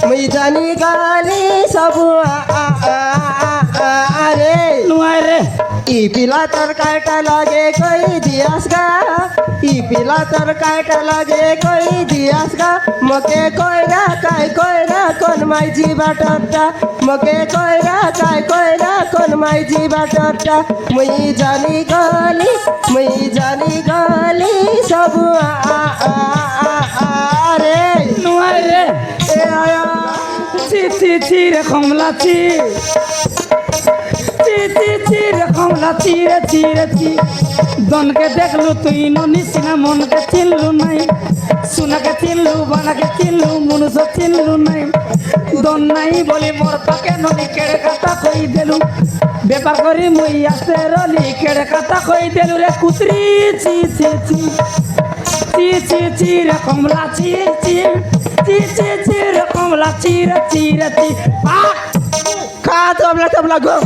মুই জানি গালি সবু আরে নুয়াই রে ই পিলা তোর কাটা লাগে কই দিয়াস গা ই পিলা তোর কাটা লাগে কই দিয়াস গা মকে কইরা কোন মাইজি বাটরটা মকে কইরা কোন মাইজি বাটরটা মুই জানি গালি সবু আরে নুয়াই রে এ আয়া চি চি চি রে কমলা চি চি চি চি রে কমলা চি রে চি রে চি দনকে দেখলু তুই ননিস না মনকে চিনলু নাই সুনাকে চিনলু বানাকে চিনলু মনুষ চিনলু নাই দন নাই বলি মোর পাকে ননি কেড়ে কাটা কই দেলু ব্যাপার করি মুই আসতে রলি কেড়ে কাটা কই দেলু রে কুতরি চি চি চি চি চি চি রে কমলা চি চি চি চি চি রে কমলা চি রে চি রে চি খা তবলা গো